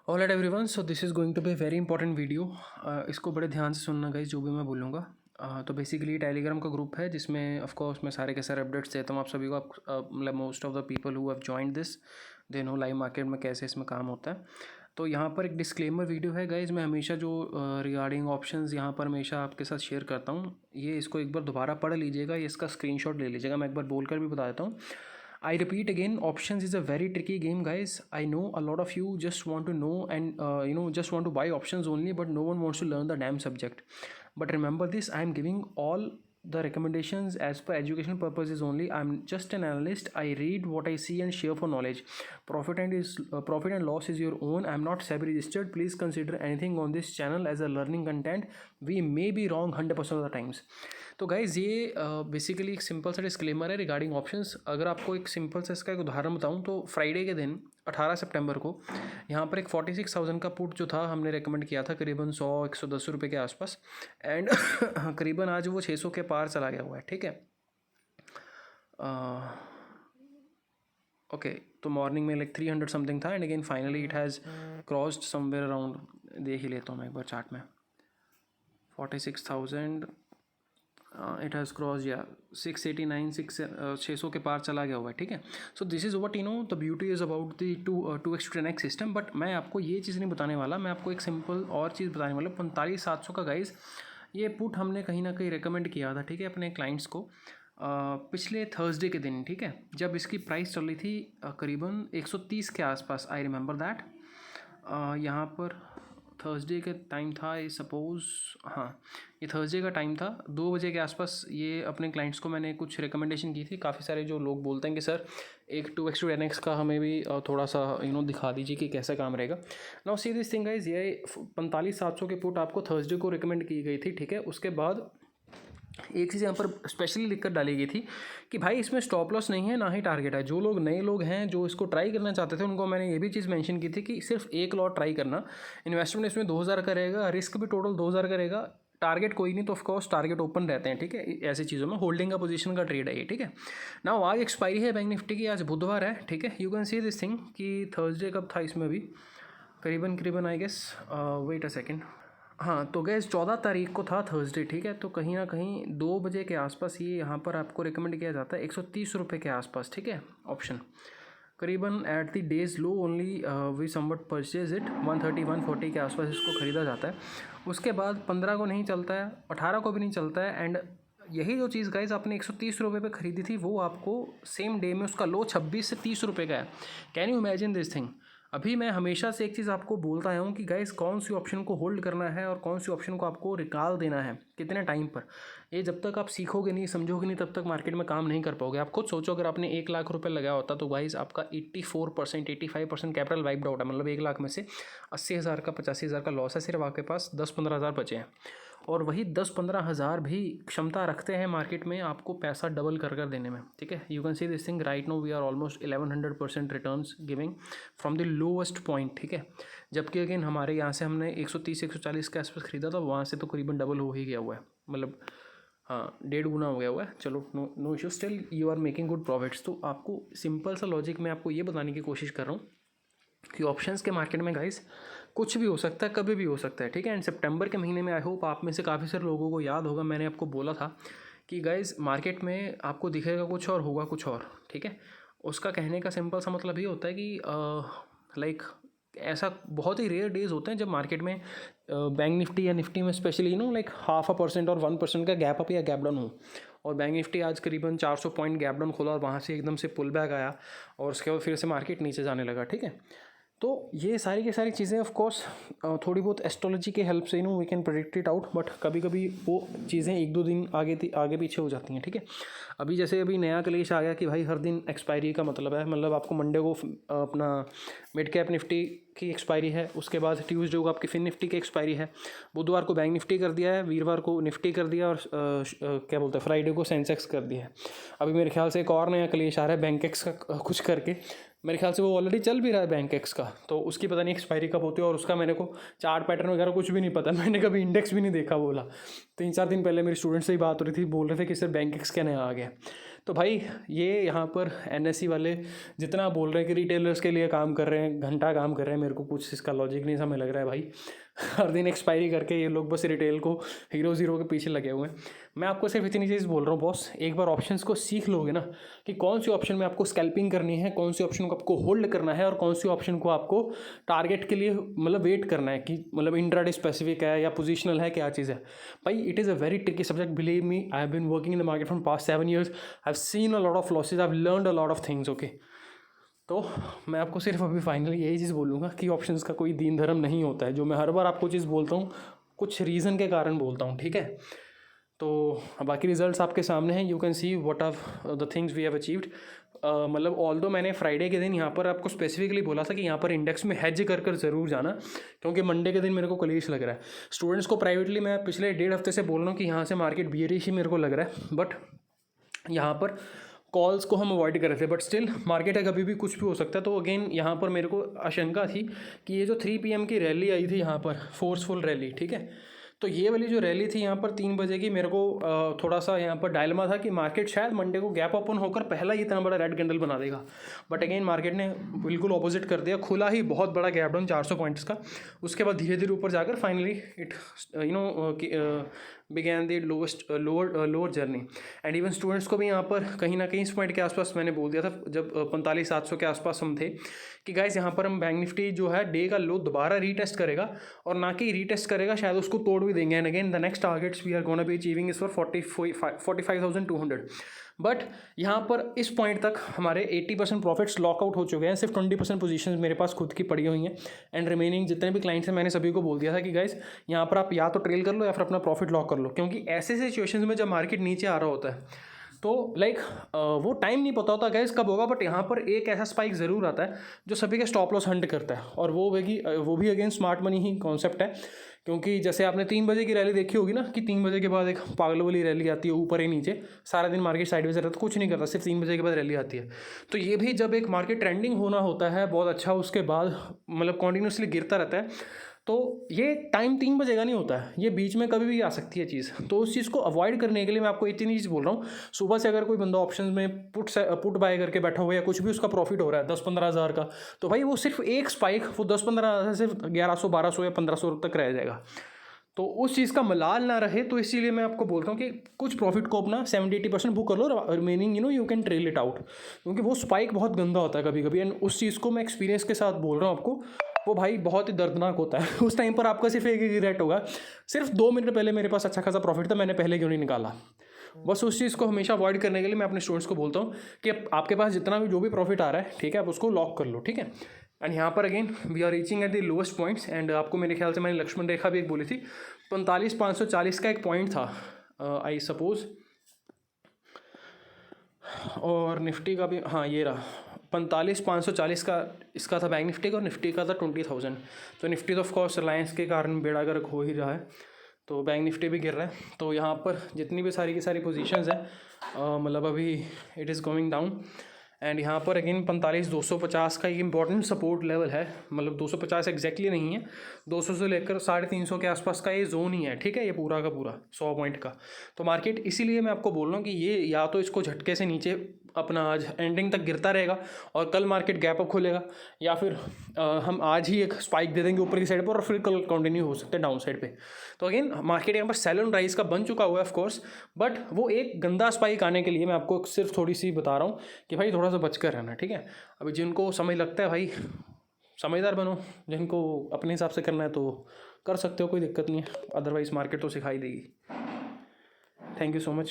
Alright everyone, so this is going to be very important video. इसको बड़े ध्यान से सुनना गाइस, जो भी मैं बोलूँगा। तो बेसिकली टेलीग्राम का ग्रुप है जिसमें ऑफ कोर्स मैं सारे के सारे अपडेट्स देता हूँ आप सभी को। मतलब most of the people who have joined this they know live market में कैसे इसमें काम होता है। तो यहाँ पर एक डिस्क्लेमर वीडियो है गाइज। मैं हमेशा जो रिगार्डिंग ऑप्शंस यहाँ पर हमेशा आपके साथ शेयर करता हूँ, ये इसको एक बार दोबारा पढ़ लीजिएगा, ये इसका स्क्रीनशॉट ले लीजिएगा। मैं एक बार बोलकर भी बता देता हूँ। I repeat again, options is a very tricky game, guys. I know a lot of you just want to know and just want to buy options only, but no one wants to learn the damn subject. But remember this: I am giving all the recommendations as per educational purposes only. I'm just an analyst. I read what I see and share for knowledge. Profit and loss is your own. I'm not SEBI registered. Please consider anything on this channel as a learning content. We may be wrong 100% of the times. तो guys ये basically एक simple सा disclaimer है regarding options. अगर आपको एक simple सा इसका एक उदाहरण बताऊं तो फ्राइडे के दिन 18 सितंबर को यहाँ पर एक 46,000 का पुट जो था हमने रेकमेंड किया था करीबन 100-110 रुपये के आसपास, एंड करीबन आज वो 600 के पार चला गया हुआ है। ठीक है, ओके। तो मॉर्निंग में लाइक 300 समथिंग था, and again finally it has crossed somewhere around, देख ही लेता हूँ मैं एक बार चार्ट में, 46,000 इट हैज़ क्रॉस या 689 600 के पार चला गया हुआ है। ठीक है, सो this is what the beauty is about the 2x to 10x system. But मैं आपको ये चीज़ नहीं बताने वाला, मैं आपको एक सिंपल और चीज़ बताने वाला। 45,700 का गाइज ये पुट हमने कहीं ना कहीं रिकमेंड किया था, ठीक है, अपने क्लाइंट्स को पिछले थर्सडे के दिन। ठीक है, जब इसकी प्राइस चल रही थी करीबन 130 के आसपास। आई रिमेंबर दैट यहाँ पर थर्सडे का टाइम था, ये सपोज़, हाँ ये थर्सडे का टाइम था, 2 बजे के आसपास। ये अपने क्लाइंट्स को मैंने कुछ रिकमेंडेशन की थी। काफ़ी सारे जो लोग बोलते हैं कि सर एक 2x to 10x का हमें भी थोड़ा सा दिखा दीजिए कि कैसा काम रहेगा। Now see this thing guys, ये 45,700 के पुट आपको थर्सडे को रिकमेंड की गई थी। ठीक है, उसके बाद एक चीज़ यहाँ पर स्पेशली लिख कर डाली गई थी कि भाई इसमें स्टॉप लॉस नहीं है, ना ही टारगेट है। जो लोग नए लोग हैं जो इसको ट्राई करना चाहते थे, उनको मैंने ये भी चीज़ मेंशन की थी कि सिर्फ एक लॉट ट्राई करना। इन्वेस्टमेंट इसमें 2,000 का रहेगा, रिस्क भी टोटल 2,000 का रहेगा, टारगेट कोई नहीं, तो ऑफकोर्स टारगेट ओपन रहते हैं। ठीक है, ऐसी चीज़ों में होल्डिंग का पोजीशन का ट्रेड है ये। ठीक है, ना आज एक्सपायरी है बैंक निफ्टी की, आज बुधवार है। ठीक है, you can see this thing कि थर्सडे कब था इसमें भी करीबन I guess, wait a second, हाँ तो गैस 14 तारीख को था थर्सडे। ठीक है, तो कहीं ना कहीं 2 बजे के आसपास ये यहाँ पर आपको रिकमेंड किया जाता है 130 रुपये के आसपास। ठीक है, ऑप्शन करीबन at the day's low only we somewhat purchase it 130-140 के आसपास इसको ख़रीदा जाता है। उसके बाद 15 को नहीं चलता है, 18 को भी नहीं चलता है, एंड यही जो चीज़ गाइज आपने 130 रुपये पे ख़रीदी थी वो आपको सेम डे में उसका लो 26 से 30 रुपये का है। Can you imagine this thing. अभी मैं हमेशा से एक चीज़ आपको बोलता आया हूँ कि गाइस कौन सी ऑप्शन को होल्ड करना है और कौन सी ऑप्शन को आपको निकाल देना है, कितने टाइम पर। ये जब तक आप सीखोगे नहीं, समझोगे नहीं, तब तक मार्केट में काम नहीं कर पाओगे। आप खुद सोचो, अगर आपने 1 लाख रुपए लगाया होता तो गाइस आपका 84% 85% कैपिटल वाइप्ड आउट है। मतलब 1 लाख में से 80,000 का 85,000 का लॉस है, सिर्फ आपके पास 10-15 हज़ार बचे हैं। और वही 10-15 हज़ार भी क्षमता रखते हैं मार्केट में आपको पैसा डबल कर देने में। ठीक है, you can see this thing right now we are almost 1100% returns giving from the lowest point. ठीक है, जबकि अगेन हमारे यहाँ से हमने 130-140 के आसपास ख़रीदा था, वहाँ से तो करीबन डबल हो ही गया हुआ है, मतलब हाँ 1.5 गुना हो गया हुआ है। चलो no issue, still you are making good profits. तो आपको सिंपल सा लॉजिक मैं आपको ये बताने की कोशिश कर रहा हूँ कि ऑप्शंस के मार्केट में गाइस कुछ भी हो सकता है, कभी भी हो सकता है। ठीक है, एंड सितंबर के महीने में आई होप आप में से काफ़ी सारे लोगों को याद होगा, मैंने आपको बोला था कि गाइस मार्केट में आपको दिखेगा कुछ और होगा कुछ और। ठीक है, उसका कहने का सिंपल सा मतलब ये होता है कि लाइक ऐसा बहुत ही रेयर डेज होते हैं जब मार्केट में बैंक निफ्टी या निफ्टी में स्पेशली लाइक 0.5% और 1% का गैप अप या गैप डाउन हो। और बैंक निफ्टी आज करीबन 400 पॉइंट गैप डाउन खोला और वहाँ से एकदम से पुल बैक आया और उसके बाद फिर से मार्केट नीचे जाने लगा। ठीक है, तो ये सारी की सारी चीज़ें ऑफ कोर्स थोड़ी बहुत एस्ट्रोलॉजी के हेल्प से we can predict it out, but कभी कभी वो चीज़ें 1-2 दिन आगे पीछे हो जाती हैं। ठीक है, अभी जैसे अभी नया क्लेश आ गया कि भाई हर दिन एक्सपायरी का मतलब है, मतलब आपको मंडे को अपना मिड कैप निफ्टी की एक्सपायरी है, उसके बाद ट्यूसडे को आपकी फिन निफ्टी की एक्सपायरी है, बुधवार को बैंक निफ्टी कर दिया है, वीरवार को निफ्टी कर दिया, और क्या बोलते हैं फ्राइडे को सेंसेक्स कर दिया है। अभी मेरे ख्याल से एक और नया क्लेश आ रहा है बैंकेक्स का कुछ करके, मेरे ख्याल से वो ऑलरेडी चल भी रहा है बैंकेक्स का, तो उसकी पता नहीं एक्सपायरी कब होती है। और उसका मेरे को चार्ट पैटर्न वगैरह कुछ भी नहीं पता, मैंने कभी इंडेक्स भी नहीं देखा। बोला 3-4 दिन पहले मेरी स्टूडेंट से ही बात हो रही थी, बोल रहे थे कि सर बैंकेक्स क्या नया आ गया। तो भाई ये यहाँ पर एनएससी वाले जितना बोल रहे हैं कि रिटेलर्स के लिए काम कर रहे हैं, घंटा काम कर रहे हैं, मेरे को कुछ इसका लॉजिक नहीं समझ लग रहा है भाई। हर दिन एक्सपायरी करके ये लोग बस रिटेल को हीरो ज़ीरो के पीछे लगे हुए हैं। मैं आपको सिर्फ इतनी चीज़ बोल रहा हूँ बॉस, एक बार ऑप्शंस को सीख लोगे ना कि कौन सी ऑप्शन में आपको स्कैल्पिंग करनी है, कौन सी ऑप्शन को आपको होल्ड करना है और कौन सी ऑप्शन को आपको टारगेट के लिए मतलब वेट करना है कि मतलब इंट्राडे स्पेसिफिक है या पोजिशनल है, क्या चीज़ है भाई। It is a very tricky subject, believe me. I have been working in the market from past 7 years। I have seen a lot of losses, I have learned a lot of things. Okay, तो मैं आपको सिर्फ अभी finally यही चीज़ बोलूँगा कि options का कोई दीन धर्म नहीं होता है। जो मैं हर बार आपको चीज़ बोलता हूँ कुछ रीज़न के कारण बोलता हूँ, ठीक है। तो बाकी रिजल्ट्स आपके सामने हैं, you can see what are the things we have achieved. मतलब ऑल्दो मैंने फ्राइडे के दिन यहाँ पर आपको स्पेसिफिकली बोला था कि यहाँ पर इंडेक्स में हेज कर कर ज़रूर जाना, क्योंकि मंडे के दिन मेरे को कलेश लग रहा है। स्टूडेंट्स को प्राइवेटली मैं पिछले 1.5 हफ्ते से बोल रहा हूँ कि यहाँ से मार्केट बियरिश ही मेरे को लग रहा है, बट यहाँ पर कॉल्स को हम अवॉइड कर रहे थे, बट स्टिल मार्केट है, कभी भी कुछ भी हो सकता है। तो अगेन यहाँ पर मेरे को आशंका थी कि ये जो 3 PM की रैली आई थी यहाँ पर, फोर्सफुल रैली, ठीक है, तो ये वाली जो रैली थी यहाँ पर 3 बजे की, मेरे को थोड़ा सा यहाँ पर डायलमा था कि मार्केट शायद मंडे को गैप ओपन होकर पहला ही इतना बड़ा रेड कैंडल बना देगा, बट अगेन मार्केट ने बिल्कुल ऑपोजिट कर दिया, खुला ही बहुत बड़ा गैप डाउन 400 पॉइंट्स का। उसके बाद धीरे धीरे ऊपर जाकर finally it began the lower journey. And even students को भी यहाँ पर कहीं ना कहीं इस पॉइंट के आसपास मैंने बोल दिया था जब 45,700 के आसपास हम थे कि गाइस यहाँ पर हम बैंक निफ्टी जो है डे का लो दोबारा रीटेस्ट करेगा, और ना कि रीटेस्ट करेगा, शायद उसको तोड़ भी देंगे। And again the next targets we are gonna be achieving is for 45,200। But यहाँ पर इस पॉइंट तक हमारे 80% प्रॉफिट्स लॉकआउट हो चुके हैं, सिर्फ 20% पोजीशंस मेरे पास खुद की पड़ी हुई हैं। एंड रिमेनिंग जितने भी क्लाइंट्स हैं मैंने सभी को बोल दिया था कि गाइस यहाँ पर आप या तो ट्रेल कर लो या फिर अपना प्रॉफिट लॉक कर लो, क्योंकि ऐसे सिचुएशंस में जब मार्केट नीचे आ रहा होता है तो लाइक वो टाइम नहीं पता होता गैस कब होगा, बट यहाँ पर एक ऐसा स्पाइक ज़रूर आता है जो सभी के स्टॉप लॉस हंट करता है, और वो भी अगेन स्मार्ट मनी ही कॉन्सेप्ट है। क्योंकि जैसे आपने 3 बजे की रैली देखी होगी ना कि 3 बजे के बाद एक पागल वाली रैली आती है, ऊपर ही नीचे सारा दिन मार्केट साइडवेज रहता है, कुछ नहीं करता, सिर्फ 3 बजे के बाद रैली आती है। तो ये भी जब एक मार्केट ट्रेंडिंग होना होता है बहुत अच्छा, उसके बाद मतलब कॉन्टीन्यूसली गिरता रहता है, तो ये टाइम 3 बजे का नहीं होता है, ये बीच में कभी भी आ सकती है चीज़। तो उस चीज़ को अवॉइड करने के लिए मैं आपको इतनी चीज़ बोल रहा हूँ, सुबह से अगर कोई बंदा ऑप्शन में पुट बाय करके बैठा हुआ है या कुछ भी उसका प्रॉफिट हो रहा है 10-15 हज़ार का, तो भाई वो सिर्फ एक स्पाइक वो 10-15 हज़ार से 1100-1200 या 1500 तक रह जाएगा। तो उस चीज़ का मलाल ना रहे, तो इसीलिए मैं आपको बोलता हूँ कि कुछ प्रॉफिट को अपना 70-80% बुक कर लो, remaining you can trail it out, क्योंकि वो स्पाइक बहुत गंदा होता है कभी कभी। एंड उस चीज़ को मैं एक्सपीरियंस के साथ बोल रहा हूँ आपको, वो भाई बहुत ही दर्दनाक होता है। उस टाइम पर आपका सिर्फ एक ही रिग्रेट होगा, सिर्फ 2 मिनट पहले मेरे पास अच्छा खासा प्रॉफिट था, मैंने पहले क्यों नहीं निकाला। बस उस चीज़ को हमेशा अवॉइड करने के लिए मैं अपने स्टूडेंट्स को बोलता हूँ कि आपके पास जितना भी जो भी प्रॉफिट आ रहा है, ठीक है, आप उसको लॉक कर लो, ठीक है। एंड यहाँ पर again we are reaching at the lowest points. And आपको मेरे ख्याल से मैंने लक्ष्मण रेखा भी एक बोली थी, 45,540 का एक पॉइंट था आई सपोज, और निफ्टी का भी, हाँ ये रहा 45,540 का इसका था बैंक निफ्टी का, और निफ्टी का था 20,000। तो निफ्टी तो ऑफकोर्स रिलायंस के कारण बेड़ा गर्क हो ही रहा है, तो बैंक निफ्टी भी गिर रहा है। तो यहाँ पर जितनी भी सारी की सारी पोजीशंस हैं मतलब अभी it is going down. And यहाँ पर अगेन 45,250 का एक इंपॉर्टेंट सपोर्ट लेवल है, मतलब 250 एग्जैक्टली नहीं है, 200 से लेकर 350 के आसपास का ये जोन ही है, ठीक है, ये पूरा का पूरा 100 पॉइंट का। तो मार्केट इसीलिए मैं आपको बोल रहा हूँ कि ये या तो इसको झटके से नीचे अपना आज एंडिंग तक गिरता रहेगा और कल मार्केट गैप अप खोलेगा, या फिर हम आज ही एक स्पाइक दे देंगे ऊपर की साइड पर और फिर कल कंटिन्यू हो सकते हैं डाउन साइड पे। तो अगेन मार्केट यहाँ पर सेल ऑन राइज का बन चुका हुआ है ऑफकोर्स, बट वो एक गंदा स्पाइक आने के लिए मैं आपको सिर्फ थोड़ी सी बता रहा हूँ कि भाई थोड़ा सा बच कर रहना, ठीक है। अभी जिनको समझ लगता है भाई समझदार बनो, जिनको अपने हिसाब से करना है तो कर सकते हो, कोई दिक्कत नहीं है, अदरवाइज मार्केट तो सिखाई देगी। Thank you so much.